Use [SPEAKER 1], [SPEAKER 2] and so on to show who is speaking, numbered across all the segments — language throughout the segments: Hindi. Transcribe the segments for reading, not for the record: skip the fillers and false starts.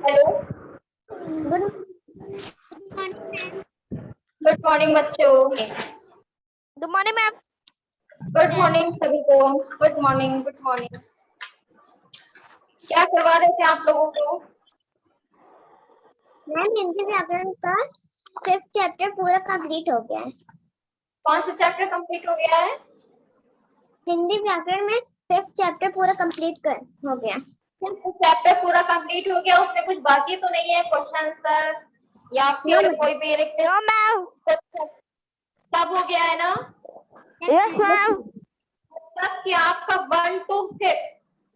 [SPEAKER 1] Hello,
[SPEAKER 2] good morning.
[SPEAKER 1] Good morning बच्चों।
[SPEAKER 2] Good morning ma'am.
[SPEAKER 1] Good morning सभी को। Good morning, good morning. क्या करवा रहे थे आप लोगों को?
[SPEAKER 2] मैम हिंदी व्याकरण का 5th चैप्टर पूरा कंप्लीट हो गया है।
[SPEAKER 1] कौन सा चैप्टर कंप्लीट हो गया है?
[SPEAKER 2] हिंदी व्याकरण में 5th चैप्टर पूरा कंप्लीट हो गया।
[SPEAKER 1] चैप्टर पूरा कंप्लीट हो गया, उसमें कुछ बाकी तो नहीं है? क्वेश्चन आंसर या फिर कोई भी
[SPEAKER 2] नो मैम।
[SPEAKER 1] सब हो गया है ना?
[SPEAKER 2] Yes ma'am.
[SPEAKER 1] मतलब कि आपका 1 to 5,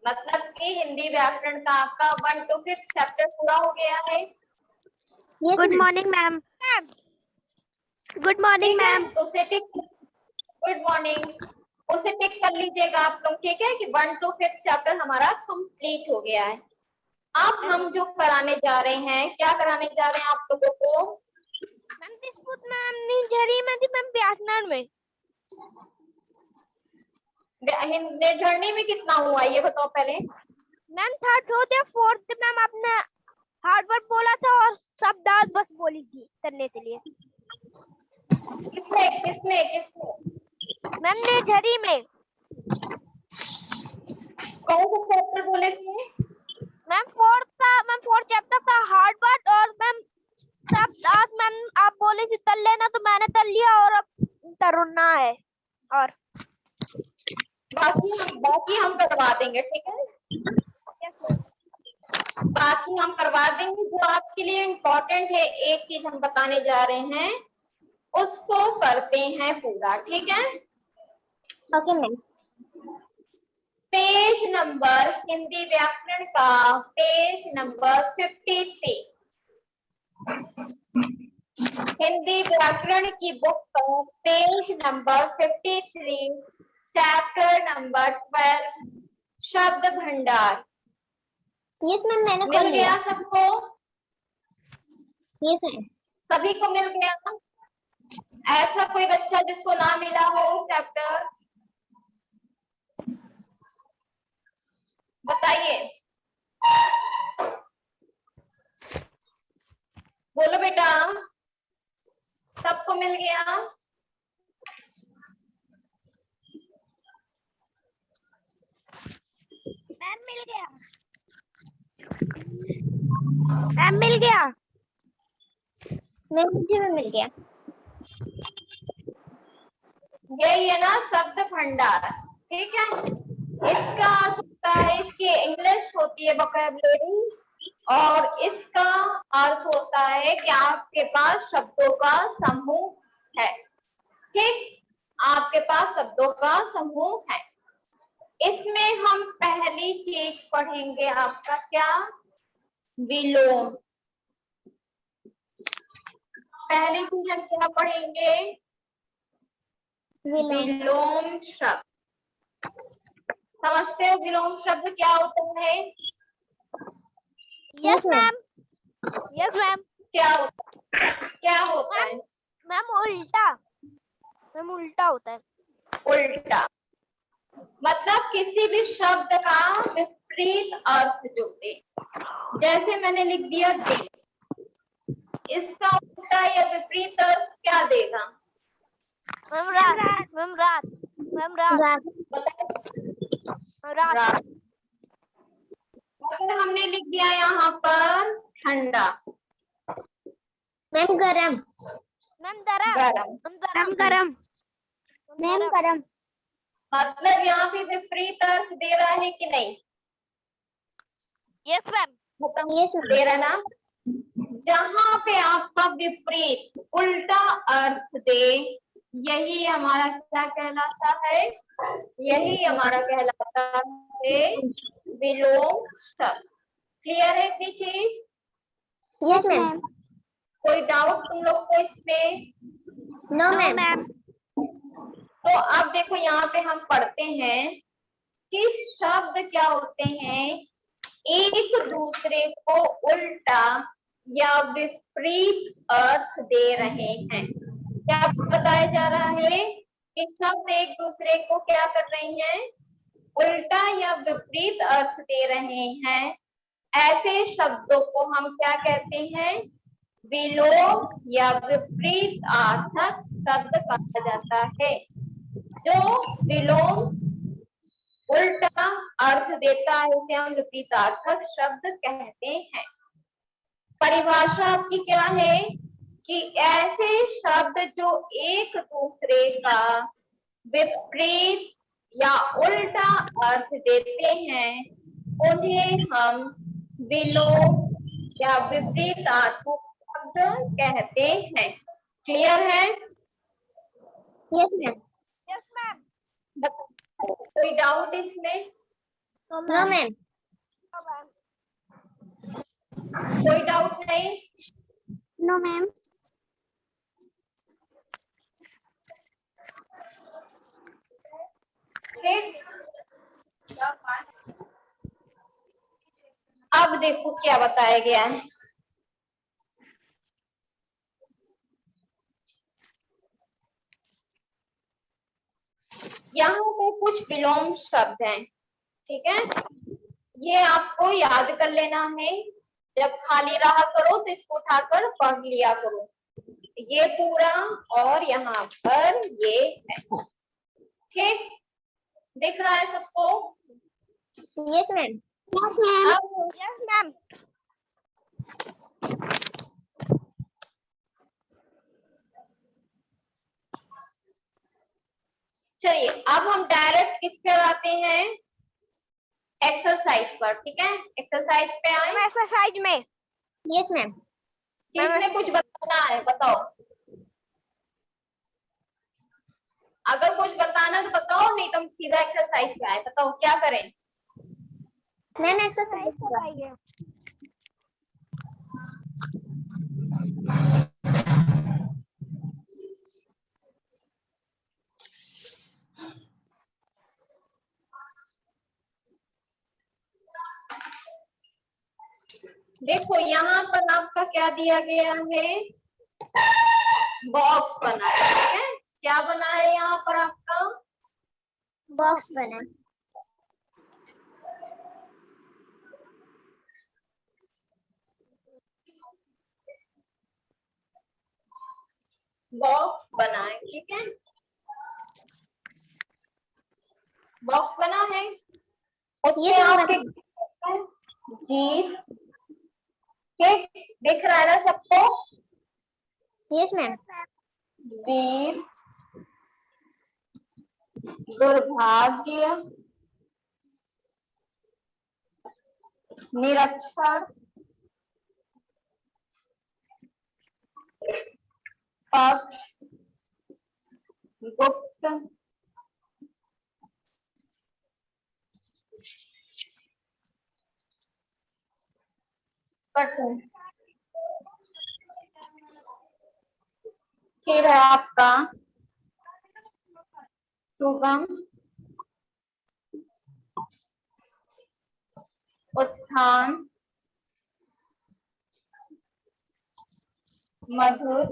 [SPEAKER 1] मतलब कि हिंदी व्याकरण का आपका 1 to 5 चैप्टर पूरा हो गया है।
[SPEAKER 2] Good morning ma'am. Good morning ma'am.
[SPEAKER 1] उसे टिक, गुड मॉर्निंग, उसे टिक कर लीजिएगा आप लोग, ठीक है कि 1 to 5 चैप्टर हमारा कंप्लीट हो गया है। अब हम जो कराने जा रहे हैं, क्या कराने जा रहे हैं आप लोगों को?
[SPEAKER 2] मैम दिसपुत मैम नहीं जरी में थी मैम व्याकरण में।
[SPEAKER 1] निर्झरणी में कितना हुआ ये बताओ पहले।
[SPEAKER 2] मैम थर्ड हो गया, फोर्थ मैम आपने हार्ड वर्ड बोला था और शब्दार्थ बस बोली थी करने के लिए।
[SPEAKER 1] किसने किसने किसने?
[SPEAKER 2] मैम ने झरी में।
[SPEAKER 1] कौन सा चैप्टर बोले थे?
[SPEAKER 2] मैम फोर्थ चैप्टर का हार्ड वर्ड और मैम शब्दार्थ मैम आप बोले थी तल लेना तो मैंने तल लिया और अब तरुणा है और
[SPEAKER 1] बाकी हम करवा देंगे, ठीक है? बाकी हम करवा देंगे। जो आपके लिए इम्पोर्टेंट है, एक चीज हम बताने जा रहे हैं, उसको करते हैं पूरा, ठीक है?
[SPEAKER 2] Okay ma'am.
[SPEAKER 1] Page number Hindi व्याकरण का पेज नंबर 53, हिंदी व्याकरण की बुक का पेज नंबर 53, चैप्टर नंबर 12, शब्द भंडार।
[SPEAKER 2] यस मैम मैंने
[SPEAKER 1] मिल गया सबको?
[SPEAKER 2] Yes ma'am.
[SPEAKER 1] सभी को मिल गया? ऐसा कोई बच्चा जिसको ना मिला हो चैप्टर, बताइए। बोलो बेटा, सबको मिल गया?
[SPEAKER 2] मैम मिल गया। मैम मिल गया। मुझे भी मिल गया।
[SPEAKER 1] यही है ना शब्द भंडार, ठीक है? इसका अर्थ होता है, इसकी इंग्लिश होती है वोकैबुलरी, और इसका अर्थ होता है कि आपके पास शब्दों का समूह है, ठीक? आपके पास शब्दों का समूह है। इसमें हम पहली चीज पढ़ेंगे, आपका क्या? विलोम। पहली चीज हम क्या पढ़ेंगे? विलोम शब्द। समझते हो विलोम शब्द क्या होता है?
[SPEAKER 2] Yes ma'am. Yes ma'am.
[SPEAKER 1] क्या होता है? क्या होता है?
[SPEAKER 2] मैम उल्टा। मैम उल्टा होता है।
[SPEAKER 1] उल्टा मतलब किसी भी शब्द का विपरीत अर्थ जो दे। जैसे मैंने लिख दिया दे, इसका उल्टा या विपरीत अर्थ क्या देगा?
[SPEAKER 2] मैम रात। मैम रात। मैम रात।
[SPEAKER 1] बताओ। रात। अगर हमने लिख दिया यहाँ पर ठंडा,
[SPEAKER 2] मैम गरम। मैम गरम।
[SPEAKER 1] गरम,
[SPEAKER 2] गरम। मैम गरम।
[SPEAKER 1] मतलब यहाँ पे विपरीत अर्थ दे रहा है कि नहीं?
[SPEAKER 2] Yes ma'am. यस
[SPEAKER 1] दे रहा ना? जहाँ पे आपका विपरीत उल्टा अर्थ दे, यही हमारा क्या कहलाता है? यही हमारा कहलाता है विलोम शब्द। क्लियर है इतनी चीज?
[SPEAKER 2] Yes ma'am.
[SPEAKER 1] कोई डाउट तुम लोग को इसमें?
[SPEAKER 2] No ma'am.
[SPEAKER 1] तो अब देखो यहाँ पे हम पढ़ते हैं कि शब्द क्या होते हैं, एक दूसरे को उल्टा या विपरीत अर्थ दे रहे हैं। क्या बताया जा रहा है कि शब्द एक दूसरे को क्या कर रहे हैं? उल्टा या विपरीत अर्थ दे रहे हैं। ऐसे शब्दों को हम क्या कहते हैं? विलोम या विपरीत अर्थक शब्द कहा जाता है। जो विलोम उल्टा अर्थ देता है उसे हम विपरीतार्थक शब्द कहते हैं। परिभाषा आपकी क्या है कि ऐसे शब्द जो एक दूसरे का विपरीत या उल्टा अर्थ देते हैं उन्हें हम विलोम या विपरीतार्थक शब्द कहते हैं। क्लियर है?
[SPEAKER 3] Yes ma'am.
[SPEAKER 2] Yes ma'am.
[SPEAKER 1] कोई डाउट इसमें?
[SPEAKER 3] No ma'am.
[SPEAKER 1] कोई डाउट नहीं?
[SPEAKER 3] No ma'am.
[SPEAKER 1] ठीक। अब देखो क्या बताया गया है। यहाँ पे कुछ विलोम शब्द हैं, ठीक है? ये आपको याद कर लेना है। जब खाली रहा करो तो इसको उठाकर पढ़ लिया करो। ये पूरा और यहाँ पर ये है। ठीक, दिख रहा है सबको?
[SPEAKER 3] Yes ma'am. Yes ma'am.
[SPEAKER 1] अब
[SPEAKER 2] यस मैम।
[SPEAKER 1] चलिए अब हम डायरेक्ट किस पे आते हैं? एक्सरसाइज पर। ठीक है, एक्सरसाइज पे आए।
[SPEAKER 2] एक्सरसाइज में।
[SPEAKER 3] Yes ma'am.
[SPEAKER 1] किसने कुछ बताना है? बताओ। अगर कुछ बताना तो बताओ, नहीं तो हम सीधा एक्सरसाइज पे आए। बताओ क्या करें?
[SPEAKER 3] मैम एक्सरसाइज
[SPEAKER 2] कराइए।
[SPEAKER 1] देखो यहाँ पर आपका क्या दिया गया है? बॉक्स बना है। ठीक है, क्या बना है यहाँ पर आपका?
[SPEAKER 3] बॉक्स बना।
[SPEAKER 1] बॉक्स बना है। ठीक है, बॉक्स बना है। उसमें आपके जीत, ठीक दिख रहा है ना सबको?
[SPEAKER 3] Yes ma'am.
[SPEAKER 1] वीर, दुर्भाग्य, निरक्षर, पक्ष, गुप्त, कठिन। फिर है आपका सुगम, उत्थान, मधुर,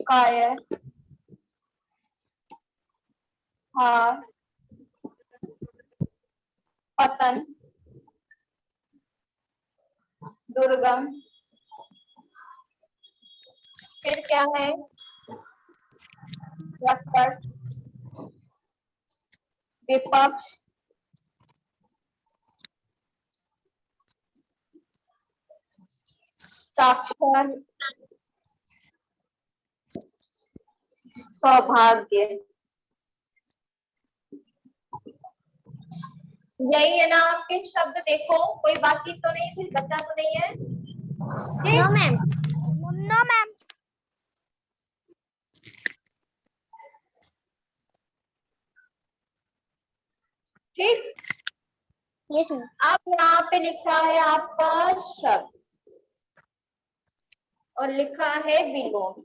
[SPEAKER 1] कायर, हार, पतन, दुर्गम। फिर क्या है? प्रकट, विपक्ष, साक्षर, सौभाग्य। यही है ना आपके शब्द? देखो कोई बाकी तो नहीं, फिर बचा तो नहीं है?
[SPEAKER 3] No ma'am.
[SPEAKER 2] No ma'am.
[SPEAKER 1] ठीक,
[SPEAKER 3] यस मैम।
[SPEAKER 1] अब यहाँ पे लिखा है आपका शब्द और लिखा है विलोम।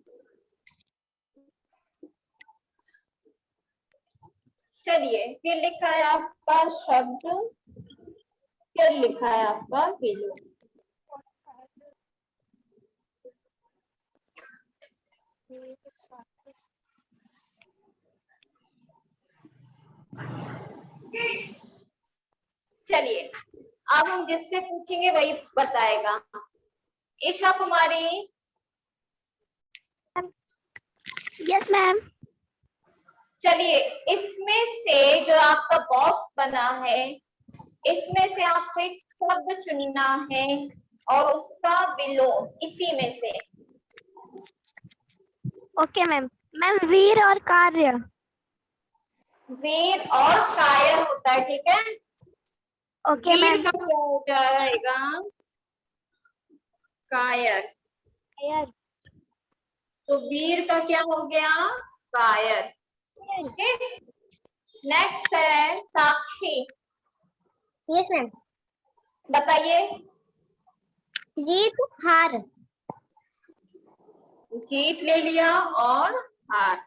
[SPEAKER 1] चलिए, फिर लिखा है आपका शब्द, फिर लिखा है आपका विलोम। चलिए अब हम जिससे पूछेंगे वही बताएगा। ईशा कुमारी।
[SPEAKER 2] Yes ma'am.
[SPEAKER 1] चलिए इसमें से जो आपका बॉक्स बना है, इसमें से आपको एक शब्द चुनना है और उसका विलोम इसी में से।
[SPEAKER 2] Okay ma'am. मैम वीर और कार्य।
[SPEAKER 1] वीर और कायर होता है, ठीक है।
[SPEAKER 2] ओके
[SPEAKER 1] वीर
[SPEAKER 2] मैम।
[SPEAKER 1] का क्या हो जाएगा? कायर।
[SPEAKER 2] यार
[SPEAKER 1] तो वीर का क्या हो गया? कायर। ठीक। नेक्स्ट है साक्षी।
[SPEAKER 3] Yes ma'am.
[SPEAKER 1] बताइए।
[SPEAKER 3] जीत हार।
[SPEAKER 1] जीत ले लिया और हार।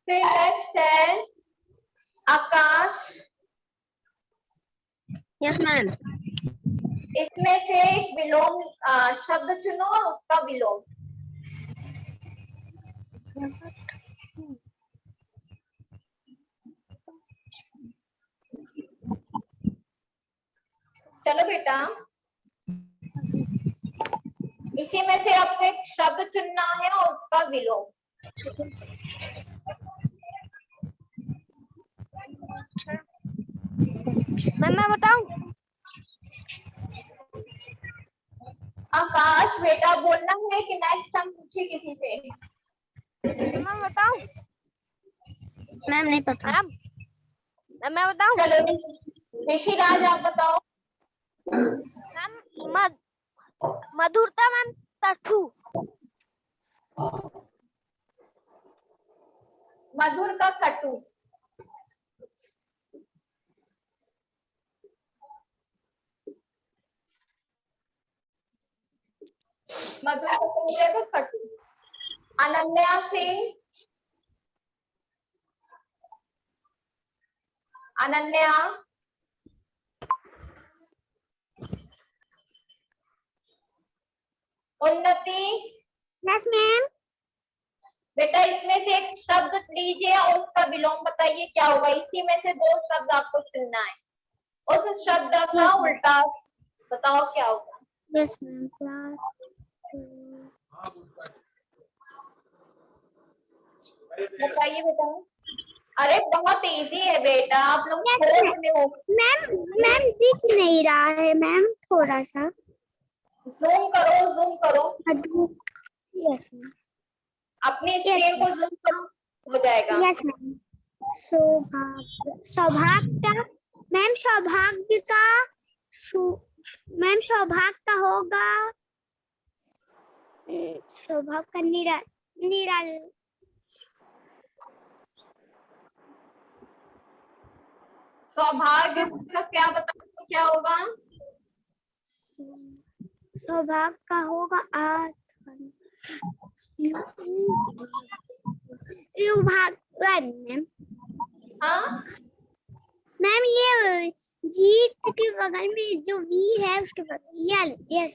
[SPEAKER 1] फिर नेक्स्ट है आकाश।
[SPEAKER 3] Yes ma'am.
[SPEAKER 1] इसमें से एक विलोम शब्द चुनो और उसका विलोम। चलो बेटा, इसी में से आपको एक शब्द चुनना है और उसका विलोम।
[SPEAKER 2] मैं बताऊं?
[SPEAKER 1] आकाश बेटा बोलना है कि नेक्स्ट टाइम पूछे किसी से।
[SPEAKER 2] मैं बताऊं?
[SPEAKER 3] मैम नहीं पता।
[SPEAKER 2] मैम मैं बताऊं?
[SPEAKER 1] चलो ऋषिराज आप बताओ।
[SPEAKER 2] मैम मधुरता मैम तठू।
[SPEAKER 1] मधुर का खट्टू। मधुर का हो जाएगा खट्टू। अनन्या सिंह। अनन्या। उन्नति।
[SPEAKER 3] Yes ma'am.
[SPEAKER 1] बेटा इसमें से एक शब्द लीजिए और उसका विलोम बताइए क्या होगा। इसी में से दो शब्द आपको चुनना है, उस शब्द का उल्टा बताओ क्या होगा।
[SPEAKER 3] Yes ma'am.
[SPEAKER 1] बताइए बेटा। अरे बहुत इजी है बेटा, आप लोग
[SPEAKER 3] Yes,
[SPEAKER 1] फोर्थ में हो।
[SPEAKER 3] मैम मैम दिख नहीं रहा है मैम, थोड़ा सा
[SPEAKER 1] जूम करो, जूम करो,
[SPEAKER 3] यस मैम।
[SPEAKER 1] अपनी स्क्रीन को जूम करो, हो जाएगा।
[SPEAKER 3] Yes ma'am. सौभाग्य, सौभाग्य का मैम, सौभाग्य का मैम, सौभाग्य का होगा सौभाग्य का निराल
[SPEAKER 1] सौभाग्य का क्या बताओ क्या होगा?
[SPEAKER 3] सौभाग्य का होगा युभागन मैम।
[SPEAKER 1] हाँ
[SPEAKER 3] मैम ये जीत के बगल में जो वी है उसके बगल, यस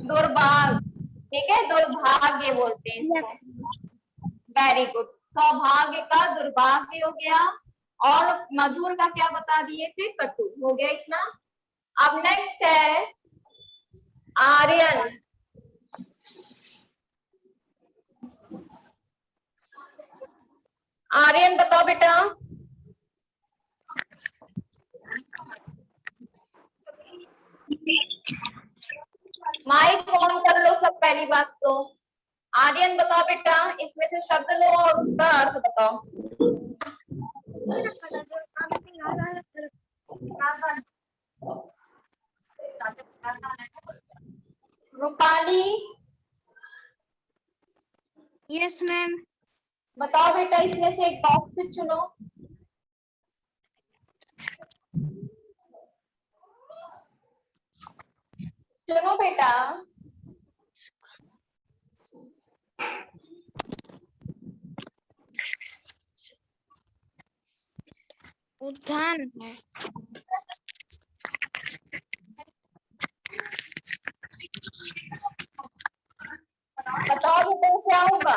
[SPEAKER 1] दुर्भाग्य, ठीक है, दुर्भाग्य बोलते हैं इसको। Very good. सौभाग्य का दुर्भाग्य हो गया और मधुर का क्या बता दिए थे? कटु। हो गया इतना। अब नेक्स्ट है आर्यन। आर्यन बताओ बेटा। माइक ऑन कर लो सब, पहली बात तो। आर्यन बताओ बेटा, इसमें से शब्द लो और उसका अर्थ बताओ। रूपाली।
[SPEAKER 3] Yes ma'am.
[SPEAKER 1] बताओ बेटा, इसमें से एक बॉक्स से चुनो। चुनो बेटा।
[SPEAKER 3] उद्यान है।
[SPEAKER 1] बताओ बेटा क्या होगा?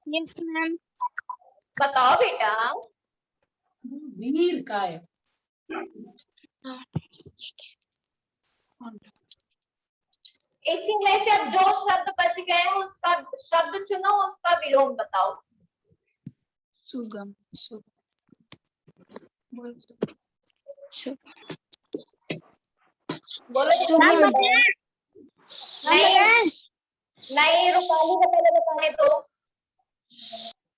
[SPEAKER 2] Yes ma'am.
[SPEAKER 1] बताओ बेटा।
[SPEAKER 4] वीर का है।
[SPEAKER 1] इसी में से अब जो शब्द बच गए हैं उसका शब्द चुनो, उसका विलोम बताओ।
[SPEAKER 2] सुगम।
[SPEAKER 1] बोलो नहीं नहीं, रुपाली को पहले बताने दो।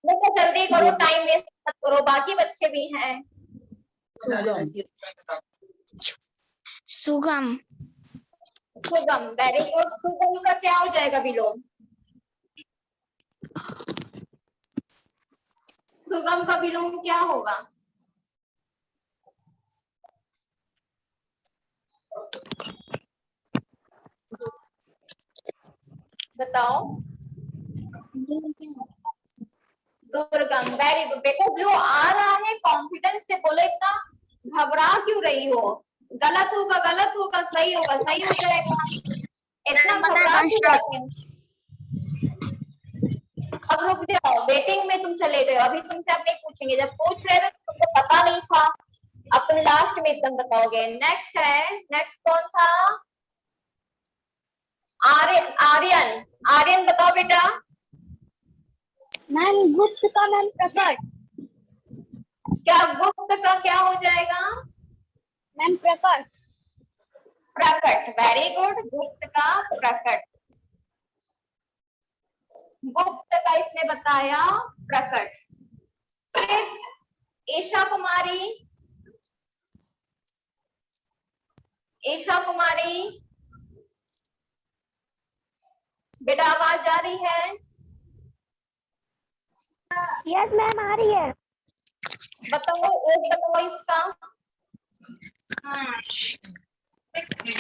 [SPEAKER 1] बेटा जल्दी करो, टाइम वेस्ट मत करो, बाकी बच्चे भी हैं।
[SPEAKER 2] सुगम।
[SPEAKER 1] सुगम, वेरी गुड। सुगम का क्या हो जाएगा विलोम? सुगम का विलोम क्या होगा? बताओ। दुर्गम, वेरी गुड बेटा। जो आ रहा है कॉन्फिडेंस से बोलो, इतना घबरा क्यों रही हो? गलत होगा गलत होगा, सही होगा सही हो जाएगा, इतना घबरा क्यों जाती हो? अब रुक जाओ, वेटिंग में तुम चले गए, अभी तुमसे अब नहीं पूछेंगे, जब पूछ रहे थे तो तुमको पता नहीं था, अब तुम लास्ट में एकदम बताओगे। नेक्स्ट है, नेक्स्ट कौन था? आर्यन। आर्यन, आर्यन बताओ बेटा।
[SPEAKER 3] मैम गुप्त का मैम प्रकट।
[SPEAKER 1] क्या गुप्त का क्या हो जाएगा?
[SPEAKER 3] मैम प्रकट।
[SPEAKER 1] प्रकट, वेरी गुड। गुप्त का प्रकट, गुप्त का इसने बताया प्रकट। फिर ईशा कुमारी, ईशा कुमारी बेटा आवाज आ रही है?
[SPEAKER 2] यस मैम आ रही है।
[SPEAKER 1] बताओ, एक बताओ इसका।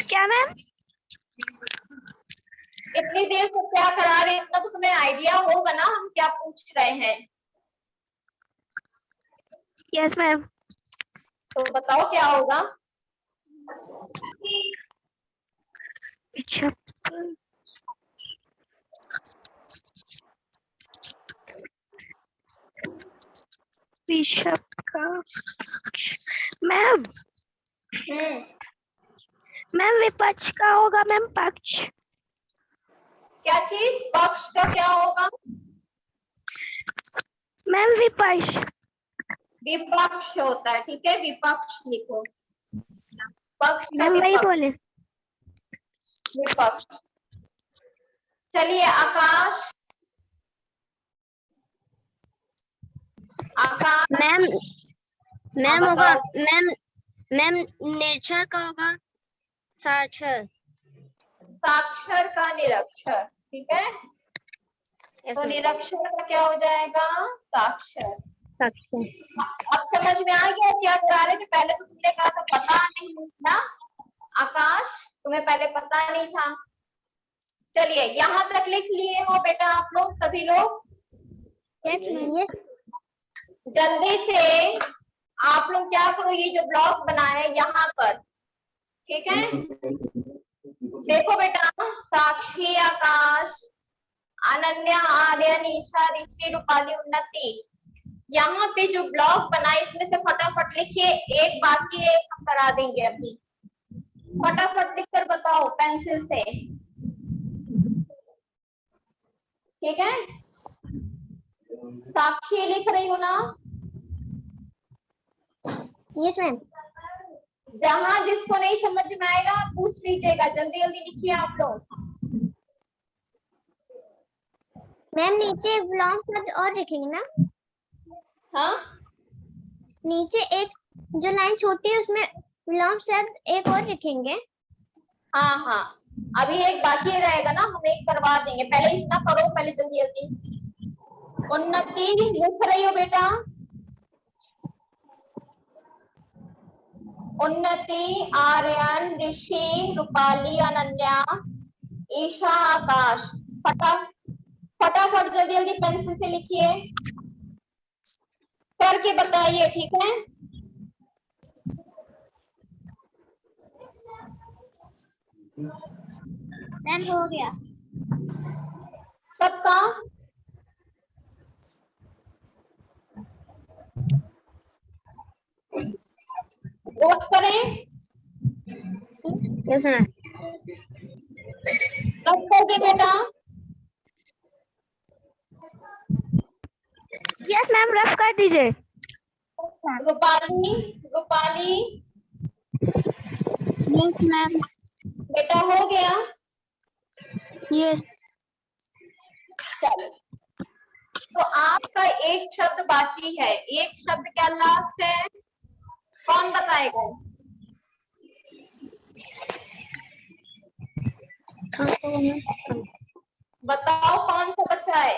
[SPEAKER 2] क्या मैम?
[SPEAKER 1] इतनी देर से क्या करा रहे, इतना तो तुम्हें आइडिया होगा ना हम क्या पूछ रहे हैं।
[SPEAKER 2] Yes ma'am.
[SPEAKER 1] तो बताओ क्या होगा?
[SPEAKER 2] अच्छा, बिशप का मैम। मैम विपक्ष का होगा मैम, पक्ष।
[SPEAKER 1] क्या चीज? पक्ष का क्या होगा?
[SPEAKER 2] मैम विपक्ष।
[SPEAKER 1] विपक्ष होता है, ठीक है, विपक्ष लिखो। पक्ष का
[SPEAKER 2] मैम वही
[SPEAKER 1] विपक्ष,
[SPEAKER 2] बोले।
[SPEAKER 1] विपक्ष। चलिए आकाश। आकाश
[SPEAKER 3] मैम मैम होगा
[SPEAKER 1] बताओ।
[SPEAKER 3] मैम, मैम निरक्षर का होगा साक्षर।
[SPEAKER 1] साक्षर का निरक्षर, ठीक है। तो निरक्षर का क्या हो जाएगा? साक्षर। अब समझ में आ गया क्या करा रहे थे? पहले तो तुमने कहा था पता नहीं था आकाश, तुम्हें पहले पता नहीं था। चलिए यहाँ तक लिख लिए हो बेटा आप लोग, सभी लोग? जल्दी से आप लोग क्या करो, ये जो ब्लॉक बना है यहाँ पर, ठीक है, देखो बेटा, साक्षी, आकाश, अनन्या, आर्यन, ईशा, ऋषि, रूपाली, उन्नति, यहाँ पे जो ब्लॉक बना है इसमें से फटाफट लिखिए। एक बाकी है, हम करा देंगे अभी। फटाफट लिखकर बताओ पेंसिल से, ठीक है। साक्षी लिख रही हो ना?
[SPEAKER 3] Yes ma'am.
[SPEAKER 1] जहां जिसको नहीं समझ में आएगा पूछ लीजिएगा, जल्दी जल्दी लिखिए आप लोग।
[SPEAKER 3] मैम नीचे एक ब्लॉक शब्द और लिखेंगे ना?
[SPEAKER 1] हाँ
[SPEAKER 3] नीचे एक जो लाइन छोटी है उसमें विलोम शब्द एक और लिखेंगे।
[SPEAKER 1] हाँ हाँ, अभी एक बाकी रहेगा ना, हम एक करवा देंगे, पहले इतना करो, पहले जल्दी जल्दी। उन्नति लिख रही हो बेटा? उन्नति, आर्यन, ऋषि, रूपाली, अनन्या, ईशा, आकाश, फटाफट जल्दी जल्दी पेंसिल से लिखिए, करके बताइए, ठीक है।
[SPEAKER 3] मैम हो गया
[SPEAKER 1] सबका?
[SPEAKER 3] Yes ma'am.
[SPEAKER 1] रखोगे बेटा?
[SPEAKER 2] यस मैम, रफ कर दीजिए।
[SPEAKER 1] Rupali, Rupali
[SPEAKER 3] yes ma'am.
[SPEAKER 1] बेटा हो गया?
[SPEAKER 3] यस।
[SPEAKER 1] चलो, तो आपका एक शब्द बाकी है। एक शब्द क्या लास्ट है? कौन बताएगा? बताओ कौन सा बच्चा है?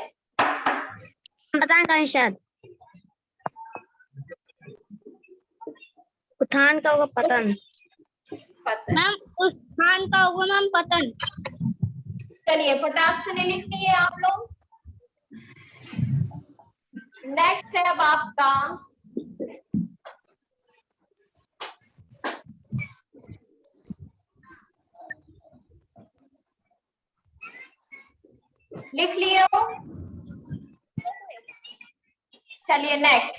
[SPEAKER 3] बताएं कौन शब्द? उठान का होगा पतन।
[SPEAKER 1] पता।
[SPEAKER 3] मैम उठान का होगा मैम पतन।
[SPEAKER 1] चलिए फटाक से लिख लिए आप लोग। नेक्स्ट है अब आपका लिख लिए हो? चलिए नेक्स्ट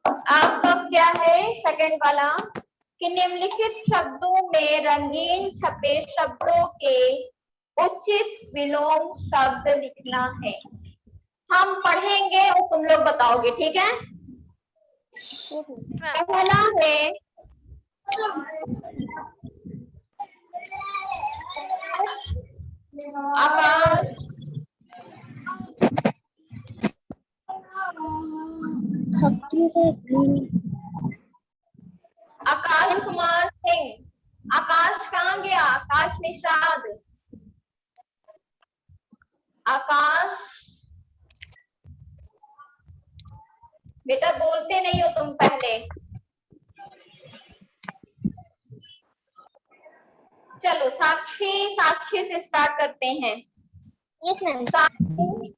[SPEAKER 1] आपका क्या है? सेकंड वाला कि निम्नलिखित शब्दों में रंगीन छपे शब्दों के उचित विलोम शब्द लिखना है। हम पढ़ेंगे और तुम लोग बताओगे, ठीक है? पहला है आकाश, आकाश कुमार सिंह। आकाश कहाँ गया? आकाश निषाद, आकाश बेटा बोलते नहीं हो तुम पहले। चलो साक्षी, साक्षी से स्टार्ट करते हैं।
[SPEAKER 3] Yes ma'am.
[SPEAKER 1] साक्षी,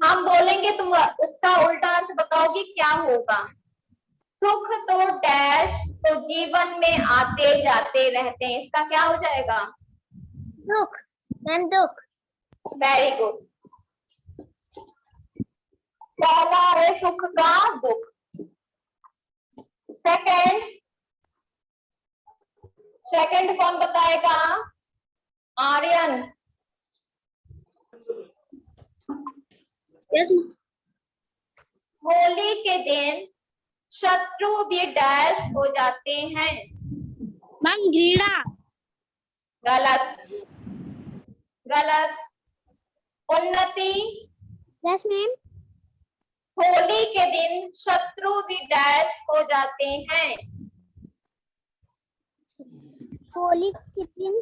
[SPEAKER 1] हम बोलेंगे तुम उसका उल्टा अर्थ बताओगी क्या होगा। सुख तो डैश तो जीवन में आते जाते रहते हैं, इसका क्या हो जाएगा?
[SPEAKER 3] दुख मैम, दुख।
[SPEAKER 1] Very good. पहला है सुख का दुख। सेकंड, सेकंड कौन बताएगा? आर्यन।
[SPEAKER 3] यस
[SPEAKER 1] होली के दिन शत्रु भी डैश हो जाते हैं।
[SPEAKER 3] मैम, घृणा।
[SPEAKER 1] गलत, गलत। उन्नति,
[SPEAKER 3] यस मैम।
[SPEAKER 1] होली के दिन शत्रु भी डैश हो जाते हैं।
[SPEAKER 3] होली के दिन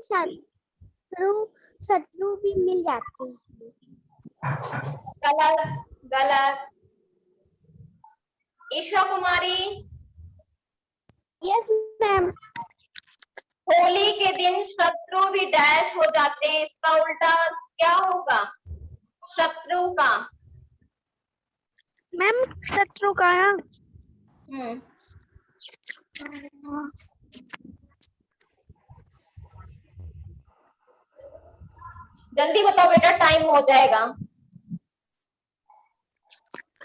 [SPEAKER 3] शत्रु भी मिल जाते हैं।
[SPEAKER 1] गलत, गलत। Isha Kumari,
[SPEAKER 3] yes ma'am.
[SPEAKER 1] होली के दिन शत्रु भी डैश हो जाते हैं, इसका उल्टा क्या होगा? शत्रु का।
[SPEAKER 2] मैम शत्रु का है।
[SPEAKER 1] जल्दी बताओ बेटा, टाइम हो जाएगा।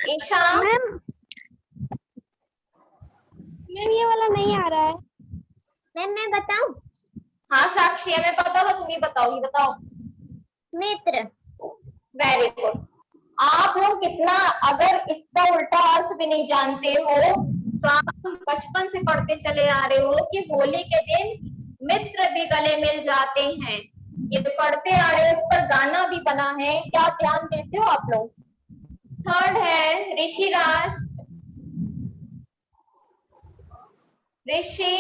[SPEAKER 1] ईशा,
[SPEAKER 2] मैम ये वाला नहीं आ रहा है।
[SPEAKER 3] मैम मैं बताऊं?
[SPEAKER 1] हाँ साक्षी, हमें पता था तुम ही बताओगी, बताओ।
[SPEAKER 3] मित्र।
[SPEAKER 1] Very good. आप लोग कितना, अगर इसका उल्टा अर्थ भी नहीं जानते हो तो आप बचपन से पढ़ते चले आ रहे हो कि होली के दिन मित्र भी गले मिल जाते हैं। ये पढ़ते आ रहे हो, उस पर गाना भी बना है। क्या ध्यान देते हो आप लोग? थर्ड है ऋषिराज। ऋषि,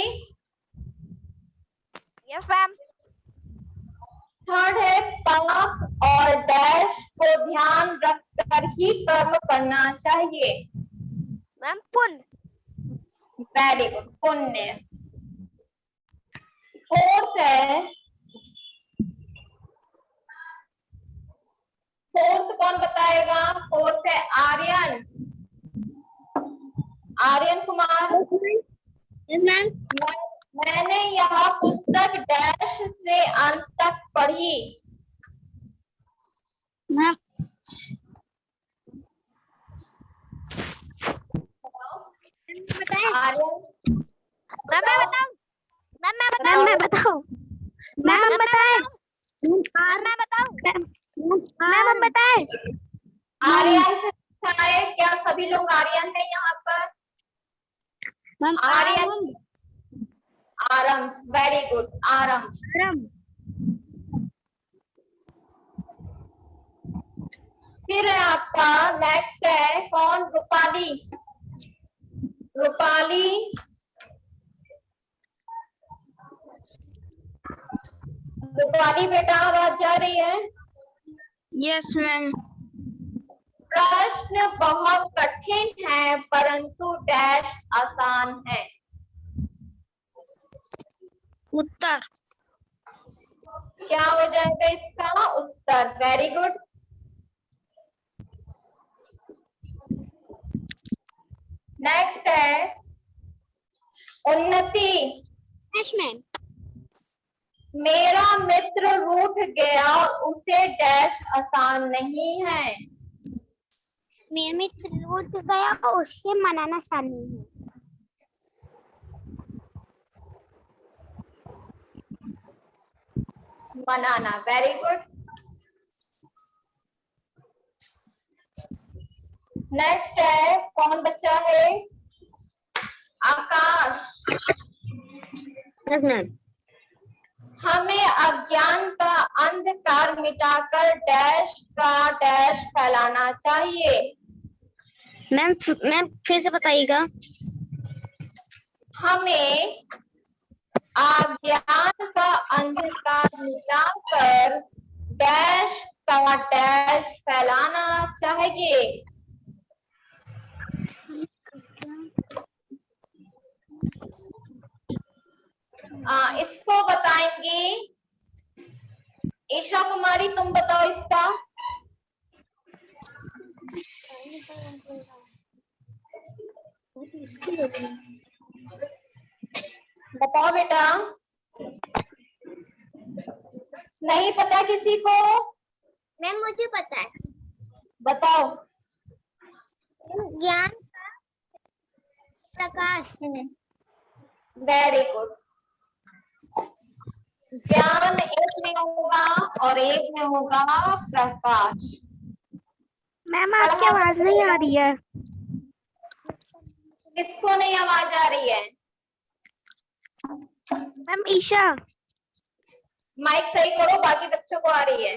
[SPEAKER 2] यस मैम।
[SPEAKER 1] थर्ड है पाप और डैश को ध्यान रखकर ही कर्म करना चाहिए।
[SPEAKER 2] मैम पुण्य।
[SPEAKER 1] वेरी गुड, पुण्य। फोर्थ है, फोर्थ कौन बताएगा? फोर्थ है आर्यन, आर्यन कुमार।
[SPEAKER 3] Yes ma'am.
[SPEAKER 1] मैंने यह पुस्तक डैश से अंत तक पढ़ी।
[SPEAKER 3] मैम
[SPEAKER 1] आर्यन,
[SPEAKER 2] मैम मैं बताऊं? मैम मैं बताऊं?
[SPEAKER 3] मैम हम बताएं?
[SPEAKER 2] मैं बताऊं?
[SPEAKER 3] मैम हम बताएं?
[SPEAKER 1] आर्यन से पूछा है, क्या सभी लोग आर्यन है यहाँ पर?
[SPEAKER 3] मैम
[SPEAKER 1] आर्यन, आरम, वेरी गुड, आरम। फिर है आपका नेक्स्ट है कौन? रूपाली। रूपाली, रूपाली बेटा आवाज जा रही है?
[SPEAKER 3] Yes ma'am.
[SPEAKER 1] प्रश्न बहुत कठिन है परंतु डैश आसान है।
[SPEAKER 3] उत्तर।
[SPEAKER 1] क्या हो जाएगा इसका उत्तर? Very good. नेक्स्ट है उन्नति।
[SPEAKER 3] Yes ma'am.
[SPEAKER 1] मेरा मित्र रूठ गया और उसे डैश आसान नहीं है।
[SPEAKER 3] मेरा मित्र रूठ गया और उससे मनाना आसान नहीं है।
[SPEAKER 1] मनाना, वेरी गुड। नेक्स्ट है कौन बच्चा है? आकाश।
[SPEAKER 3] Yes ma'am.
[SPEAKER 1] हमें अज्ञान का अंधकार मिटाकर डैश का डैश फैलाना चाहिए।
[SPEAKER 3] मैम फिर से बताइएगा।
[SPEAKER 1] हमें अज्ञान का अंधकार मिटाकर डैश का डैश फैलाना चाहिए। इसको बताएंगे ईशा कुमारी, तुम बताओ इसका। बताओ बेटा। नहीं पता किसी को?
[SPEAKER 3] मैम मुझे पता है।
[SPEAKER 1] बताओ।
[SPEAKER 3] ज्ञान का प्रकाश।
[SPEAKER 1] Very good. ज्ञान एक में होगा और एक में होगा प्रकाश।
[SPEAKER 2] मैम आपकी आवाज नहीं आ रही है।
[SPEAKER 1] किसको नहीं आवाज आ रही है?
[SPEAKER 2] मैम ईशा।
[SPEAKER 1] माइक सही करो, बाकी बच्चों को आ रही है।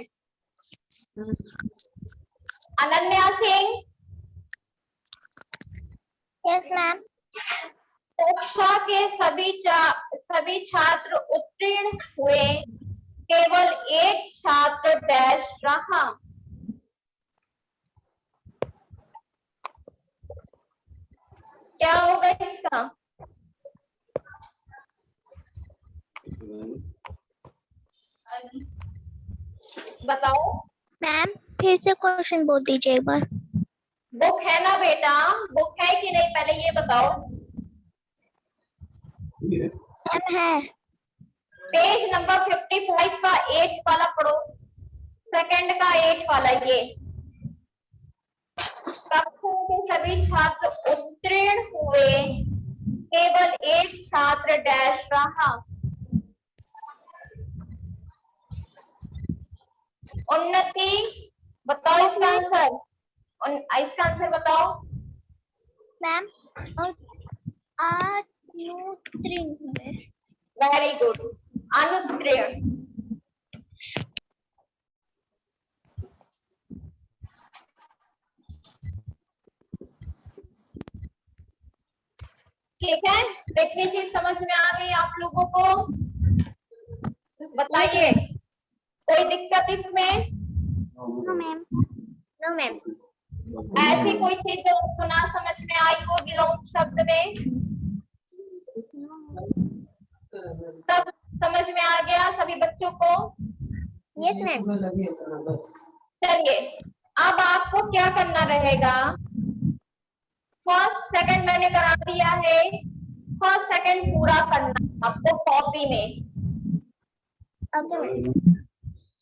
[SPEAKER 1] अनन्या सिंह।
[SPEAKER 3] Yes ma'am.
[SPEAKER 1] कक्षा के सभी छात्र उत्तीर्ण हुए, केवल एक छात्र डैश रहा। क्या होगा इसका? बताओ।
[SPEAKER 3] मैम फिर से क्वेश्चन बोल दीजिए एक बार।
[SPEAKER 1] बुक है ना बेटा? बुक है कि नहीं पहले ये बताओ।
[SPEAKER 3] मैम है।
[SPEAKER 1] पेज नंबर 55 का 8 वाला पढ़ो, सेकंड का 8 वाला। ये कक्षा के सभी छात्र उत्तीर्ण हुए, केवल एक छात्र डैश रहा। उन्नति बताओ इसका आंसर। इसका आंसर बताओ
[SPEAKER 3] मैम अनुत्तीर्ण हुए।
[SPEAKER 1] वेरी गुड, अनुत्तीर्ण। ठीक है, कितनी चीज समझ में आ गई आप लोगों को? बताइए, कोई दिक्कत इसमें?
[SPEAKER 3] No ma'am. No ma'am.
[SPEAKER 1] ऐसी कोई चीज जो आपको ना समझ में आई हो बिलोंग शब्द में? सब समझ में आ गया सभी बच्चों को?
[SPEAKER 3] Yes ma'am.
[SPEAKER 1] चलिए, अब आपको क्या करना रहेगा? फर्स्ट सेकंड मैंने करा दिया है, फर्स्ट सेकंड पूरा करना आपको कॉपी में।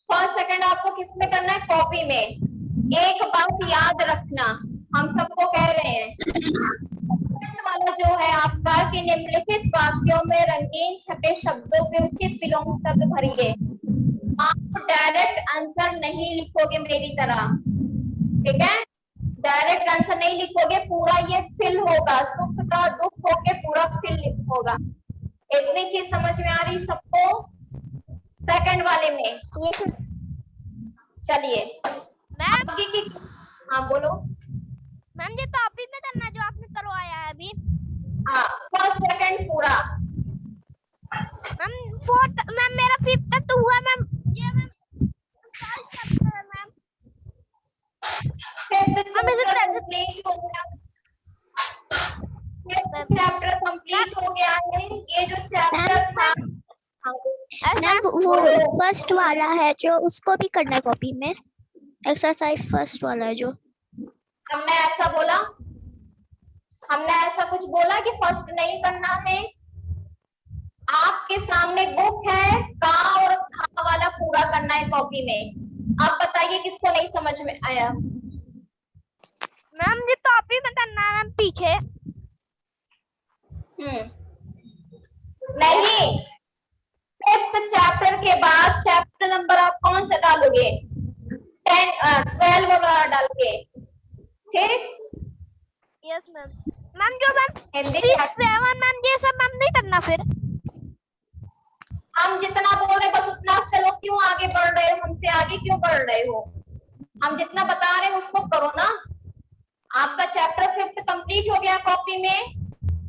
[SPEAKER 1] फर्स्ट सेकंड आपको किस में करना है? कॉपी में। एक बात याद रखना, हम सबको कह रहे हैं, वाला जो है आपका कि निम्नलिखित वाक्यों में रंगीन छपे शब्दों के उचित लॉन्ग शब्द भरिए। आप डायरेक्ट आंसर नहीं लिखोगे मेरी तरह, ठीक है? डायरेक्ट आंसर नहीं लिखोगे, पूरा ये फिल होगा, सुख का दुख होके पूरा फिल होगा। इतनी चीज समझ में आ रही सबको? सेकंड वाले में चलिए
[SPEAKER 2] मैम
[SPEAKER 1] आगे की। हाँ बोलो।
[SPEAKER 2] मैम ये तो अभी में करना जो आपने करवाया है अभी।
[SPEAKER 1] हाँ फर्स्ट सेकंड पूरा।
[SPEAKER 2] मैम फोर्थ मैम मेरा फिफ्थ तक तो हुआ मैम। ये मैम मैम
[SPEAKER 1] चैप्टर कंप्लीट हो गया है। ये जो चैप्टर था
[SPEAKER 3] मैम वो फर्स्ट वाला है जो, उसको भी करना है कॉपी में, एक्सरसाइज फर्स्ट वाला है जो।
[SPEAKER 1] हमने ऐसा बोला, हमने ऐसा कुछ बोला कि फर्स्ट नहीं करना है? आपके सामने बुक है, का और खा वाला पूरा करना है कॉपी में। आप बताइए किसको नहीं समझ में आया?
[SPEAKER 2] मैम ये तो अभी में करना है मैम पीछे।
[SPEAKER 1] नहीं, फिफ्थ चैप्टर के बाद चैप्टर नंबर आप कौन सा डालोगे? 12 वगैरह डाल के, ठीक?
[SPEAKER 2] Yes ma'am. मैम जो मैम
[SPEAKER 1] हिंदी
[SPEAKER 2] 6, 7 मैम ये सब मैम नहीं करना फिर।
[SPEAKER 1] हम जितना बोल रहे बस उतना चलो, क्यों आगे बढ़ रहे हो? हमसे आगे क्यों बढ़ रहे हो? हम जितना बता रहे हैं उसको करो ना। आपका चैप्टर फिफ्थ कंप्लीट हो गया कॉपी में।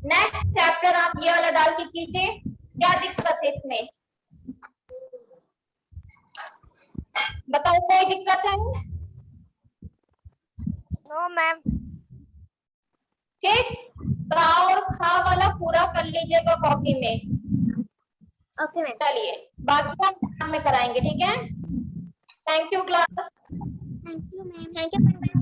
[SPEAKER 1] नेक्स्ट चैप्टर आप ये वाला डाल के कीजिए। क्या दिक्कत है इसमें? बताओ, कोई दिक्कत है?
[SPEAKER 2] No ma'am.
[SPEAKER 1] ठीक, का और खा वाला पूरा कर लीजिएगा कॉपी में।
[SPEAKER 3] Okay ma'am.
[SPEAKER 1] चलिए बाकी हम काम में कराएंगे, ठीक है? Thank you class.
[SPEAKER 3] Thank you ma'am. Thank you ma'am.